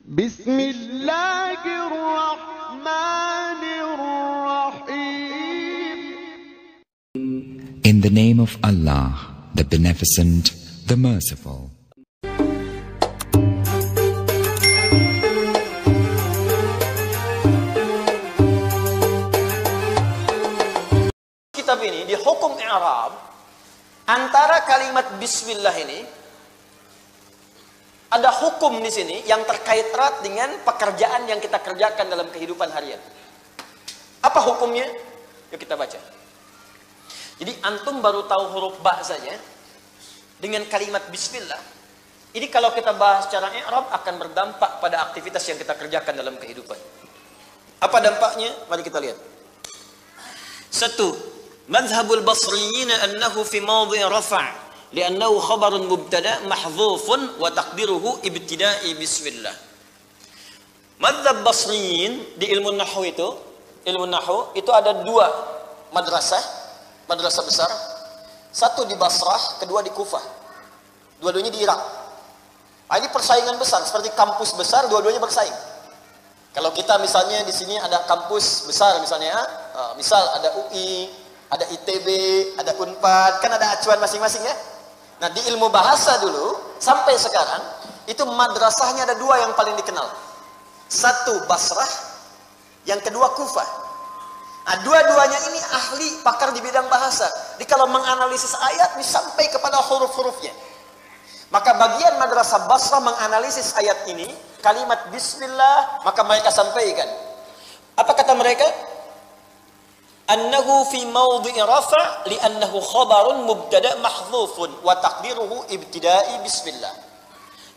بسم الله الرحمن الرحيم. In the name of Allah, the Beneficent, the Merciful. Kitab ini di hukum i'rab, antara kalimat bismillah ini ada hukum di sini yang terkait erat dengan pekerjaan yang kita kerjakan dalam kehidupan harian. Apa hukumnya? Yuk kita baca. Jadi antum baru tahu huruf ba saja dengan kalimat bismillah. Ini kalau kita bahas secara i'rab akan berdampak pada aktivitas yang kita kerjakan dalam kehidupan. Apa dampaknya? Mari kita lihat. 1. Madhhabul basriyin annahu fi mawdi' rafa' li'annahu khabarun mubtada' mahdhufun wa taqdiruhu ibtida'i bismillah. Madhhab basriyin di ilmu nahwu itu ada dua madrasah besar. Satu di Basrah, kedua di Kufah. Dua-duanya di Irak. Ini persaingan besar, seperti kampus besar, dua-duanya bersaing. Kalau kita misalnya di sini ada kampus besar misalnya, misal ada UI, ada ITB, ada Unpad, kan ada acuan masing-masing ya. Nah di ilmu bahasa dulu sampai sekarang itu madrasahnya ada dua yang paling dikenal. Satu Basrah, yang kedua Kufah. Nah dua-duanya ini ahli pakar di bidang bahasa. Jadi kalau menganalisis ayat ini sampai kepada huruf-hurufnya. Maka bagian madrasah Basrah menganalisis ayat ini, kalimat bismillah, maka mereka sampaikan. Apa kata mereka? Annahu fi mawdi'i rafa' li'annahu khabarun mubtada' mahdhufun wa taqdiruhu ibtida'i bismillah.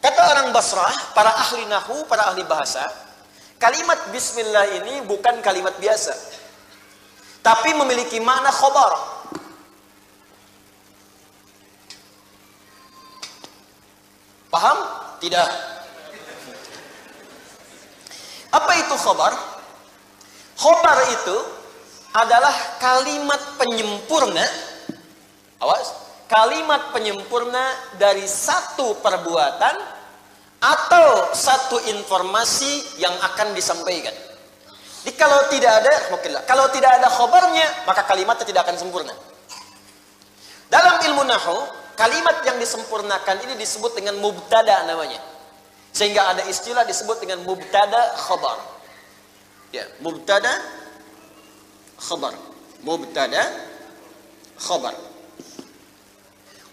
Kata orang Basrah, para ahli nahwu, para ahli bahasa, kalimat bismillah ini bukan kalimat biasa, tapi memiliki makna khabar. Paham? Tidak. Apa itu khabar? Khabar itu adalah kalimat penyempurna, awas, kalimat penyempurna dari satu perbuatan atau satu informasi yang akan disampaikan. Jadi kalau tidak ada khabarnya, maka kalimatnya tidak akan sempurna. Dalam ilmu nahwu, kalimat yang disempurnakan ini disebut dengan mubtada namanya. Sehingga ada istilah disebut dengan mubtada khabar. Ya, mubtada khabar. Mubtada khabar.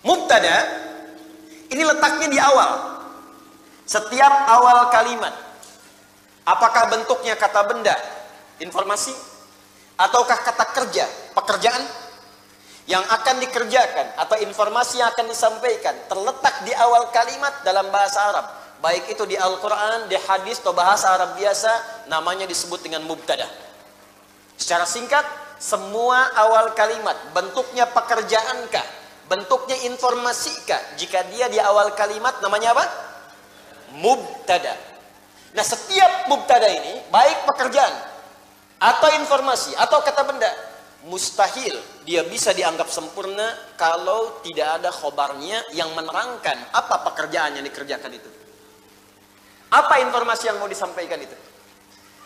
Mubtada ini letaknya di awal. Setiap awal kalimat. Apakah bentuknya kata benda, informasi, ataukah kata kerja, pekerjaan yang akan dikerjakan atau informasi yang akan disampaikan terletak di awal kalimat dalam bahasa Arab. Baik itu di Al-Quran, di hadis atau bahasa Arab biasa, namanya disebut dengan mubtada. Secara singkat, semua awal kalimat, bentuknya pekerjaankah, bentuknya informasikah, jika dia di awal kalimat namanya apa? Mubtada. Nah setiap mubtada ini, baik pekerjaan, atau informasi, atau kata benda, mustahil dia bisa dianggap sempurna kalau tidak ada khobarnya yang menerangkan apa pekerjaan yang dikerjakan itu. Apa informasi yang mau disampaikan itu.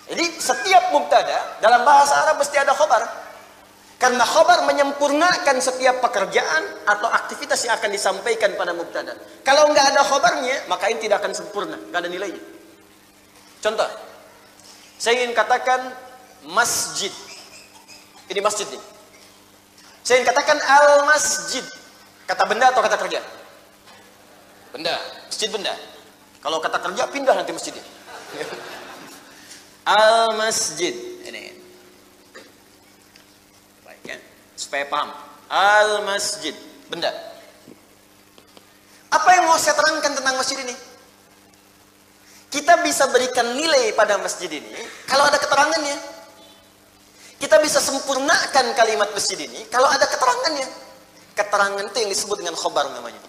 Jadi setiap mubtada dalam bahasa Arab mesti ada khobar. Karena khobar menyempurnakan setiap pekerjaan atau aktivitas yang akan disampaikan pada mubtada. Kalau nggak ada khobarnya, maka ini tidak akan sempurna, nggak ada nilainya. Contoh, saya ingin katakan masjid. Ini masjid nih. Saya ingin katakan al-masjid. Kata benda atau kata kerja? Benda. Masjid benda. Kalau kata kerja pindah nanti masjidnya. Al-masjid. Ini. Baik ya. Supaya paham. Al-masjid. Benda. Apa yang mau saya terangkan tentang masjid ini? Kita bisa berikan nilai pada masjid ini kalau ada keterangannya. Kita bisa sempurnakan kalimat masjid ini kalau ada keterangannya. Keterangan itu yang disebut dengan khobar namanya.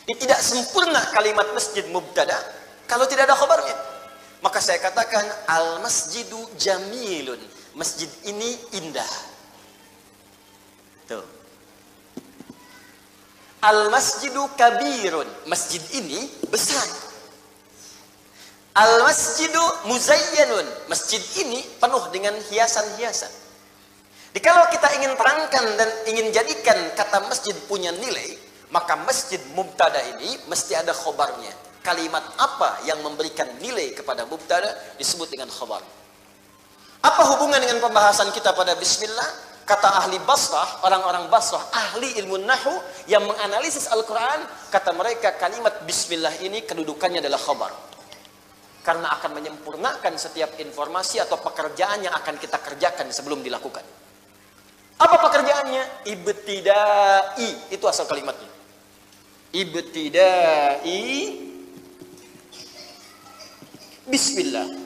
Ini tidak sempurna kalimat masjid mubtada kalau tidak ada khobarnya. Maka saya katakan al-masjidu jamilun. Masjid ini indah. Tuh. Al-masjidu kabirun. Masjid ini besar. Al-masjidu muzayyanun. Masjid ini penuh dengan hiasan-hiasan. Jadi kalau kita ingin terangkan dan ingin jadikan kata masjid punya nilai, maka masjid mubtada ini mesti ada khobarnya. Kalimat apa yang memberikan nilai kepada mubtada disebut dengan khobar. Apa hubungan dengan pembahasan kita pada bismillah? Kata ahli Basrah, orang-orang Basrah, ahli ilmu nahu yang menganalisis Al-Quran, kata mereka kalimat bismillah ini kedudukannya adalah khobar. Karena akan menyempurnakan setiap informasi atau pekerjaan yang akan kita kerjakan sebelum dilakukan. Apa pekerjaannya? Ibtidai, itu asal kalimatnya. Ibtidai bismillah.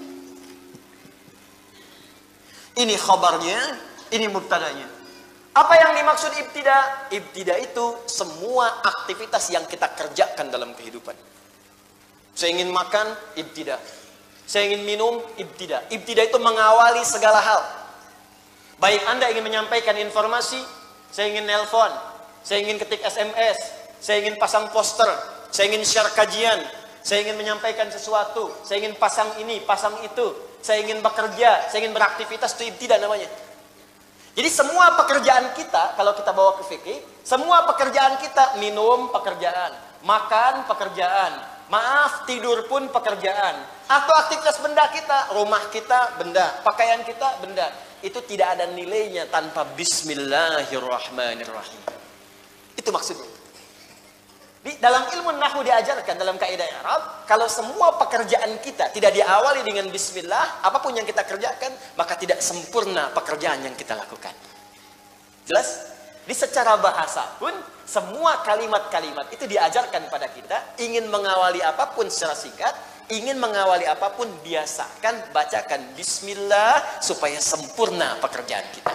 Ini khabarnya, ini mubtadanya. Apa yang dimaksud ibtida? Ibtida itu semua aktivitas yang kita kerjakan dalam kehidupan. Saya ingin makan, ibtida. Saya ingin minum, ibtida. Ibtida itu mengawali segala hal. Baik Anda ingin menyampaikan informasi, saya ingin nelpon, saya ingin ketik SMS, saya ingin pasang poster, saya ingin share kajian, saya ingin menyampaikan sesuatu, saya ingin pasang ini, pasang itu, saya ingin bekerja, saya ingin beraktivitas, itu ibtida namanya. Jadi semua pekerjaan kita, kalau kita bawa ke fikih, semua pekerjaan kita, minum pekerjaan, makan pekerjaan, maaf tidur pun pekerjaan, atau aktivitas benda kita, rumah kita benda, pakaian kita benda, itu tidak ada nilainya tanpa bismillahirrahmanirrahim. Itu maksudnya. Di dalam ilmu nahwu diajarkan dalam kaidah Arab, kalau semua pekerjaan kita tidak diawali dengan bismillah, apapun yang kita kerjakan, maka tidak sempurna pekerjaan yang kita lakukan. Jelas? Di secara bahasa pun, semua kalimat-kalimat itu diajarkan pada kita, ingin mengawali apapun secara singkat, ingin mengawali apapun, biasakan bacakan bismillah supaya sempurna pekerjaan kita.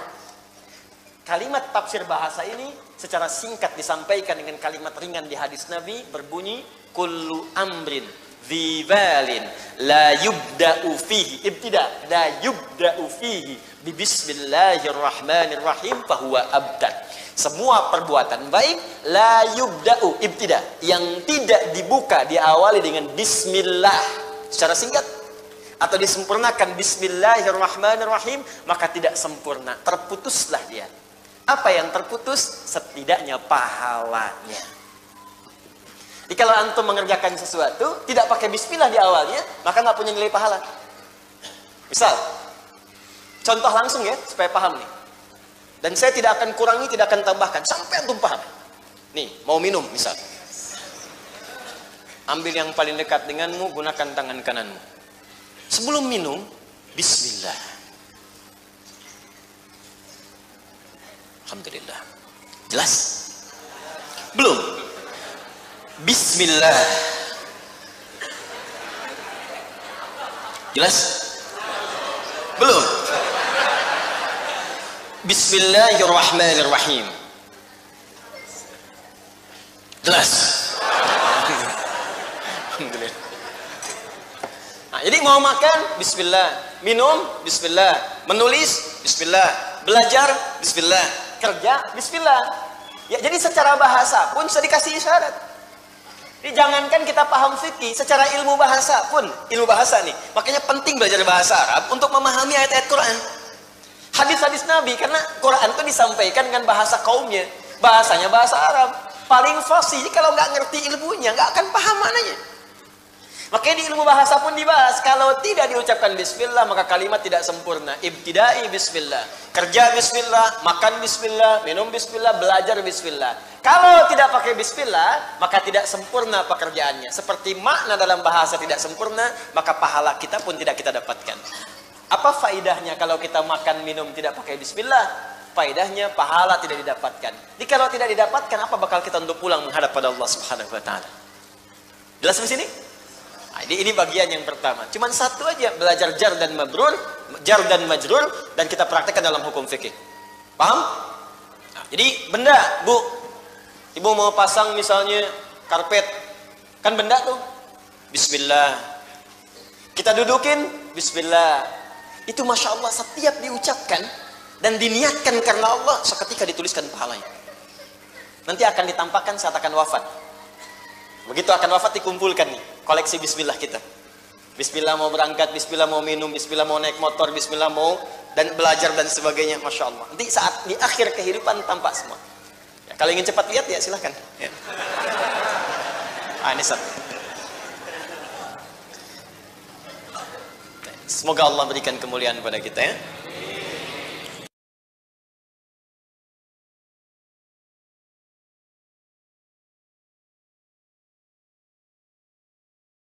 Kalimat tafsir bahasa ini secara singkat disampaikan dengan kalimat ringan di hadis Nabi berbunyi kullu amrin dzibalin la yubda'u fihi ibtida la yubda'u fihi bi bismillahirrahmanirrahim fahuwa abtar. Semua perbuatan baik la yubda'u ibtida yang tidak dibuka diawali dengan bismillah secara singkat atau disempurnakan bismillahirrahmanirrahim, maka tidak sempurna, terputuslah dia. Apa yang terputus? Setidaknya pahalanya. Jadi kalau antum mengerjakan sesuatu tidak pakai bismillah di awalnya, maka nggak punya nilai pahala. Misal, contoh langsung ya supaya paham nih. Dan saya tidak akan kurangi, tidak akan tambahkan sampai antum paham. Nih, mau minum misal. Ambil yang paling dekat denganmu, gunakan tangan kananmu. Sebelum minum, bismillah. Alhamdulillah. Jelas? Belum? Bismillah. Jelas? Belum? Bismillahirrahmanirrahim. Jelas? Alhamdulillah. Nah, jadi mau makan, bismillah. Minum, bismillah. Menulis, bismillah. Belajar, bismillah. Kerja, bismillah. Ya, jadi secara bahasa pun sudah dikasih isyarat. Jadi jangankan kita paham fikih, secara ilmu bahasa pun, ilmu bahasa nih. Makanya penting belajar bahasa Arab untuk memahami ayat-ayat Quran. Hadis-hadis Nabi, karena Quran itu disampaikan dengan bahasa kaumnya. Bahasanya bahasa Arab. Paling fasih, kalau nggak ngerti ilmunya, nggak akan paham maknanya. Makanya di ilmu bahasa pun dibahas, kalau tidak diucapkan bismillah, maka kalimat tidak sempurna. Ibtidai bismillah, kerja bismillah, makan bismillah, minum bismillah, belajar bismillah. Kalau tidak pakai bismillah, maka tidak sempurna pekerjaannya. Seperti makna dalam bahasa tidak sempurna, maka pahala kita pun tidak kita dapatkan. Apa faidahnya kalau kita makan minum tidak pakai bismillah? Faidahnya pahala tidak didapatkan. Jadi kalau tidak didapatkan, apa bakal kita untuk pulang menghadap pada Allah Subhanahu wa taala? Jelas di sini? Nah, ini bagian yang pertama. Cuman satu aja, belajar jar dan majrur, dan kita praktekkan dalam hukum fikih. Paham? Nah, jadi benda, Bu. Ibu mau pasang misalnya karpet, kan benda tuh. Bismillah. Kita dudukin, bismillah. Itu masya Allah setiap diucapkan dan diniatkan karena Allah, seketika dituliskan pahalanya. Nanti akan ditampakkan saat akan wafat. Begitu akan wafat dikumpulkan nih koleksi bismillah kita. Bismillah mau berangkat, bismillah mau minum, bismillah mau naik motor, bismillah mau dan belajar dan sebagainya, masya Allah. Nanti saat di akhir kehidupan tampak semua. Ya, kalau ingin cepat lihat ya silahkan. Ya. Ini satu. Semoga Allah berikan kemuliaan kepada kita ya.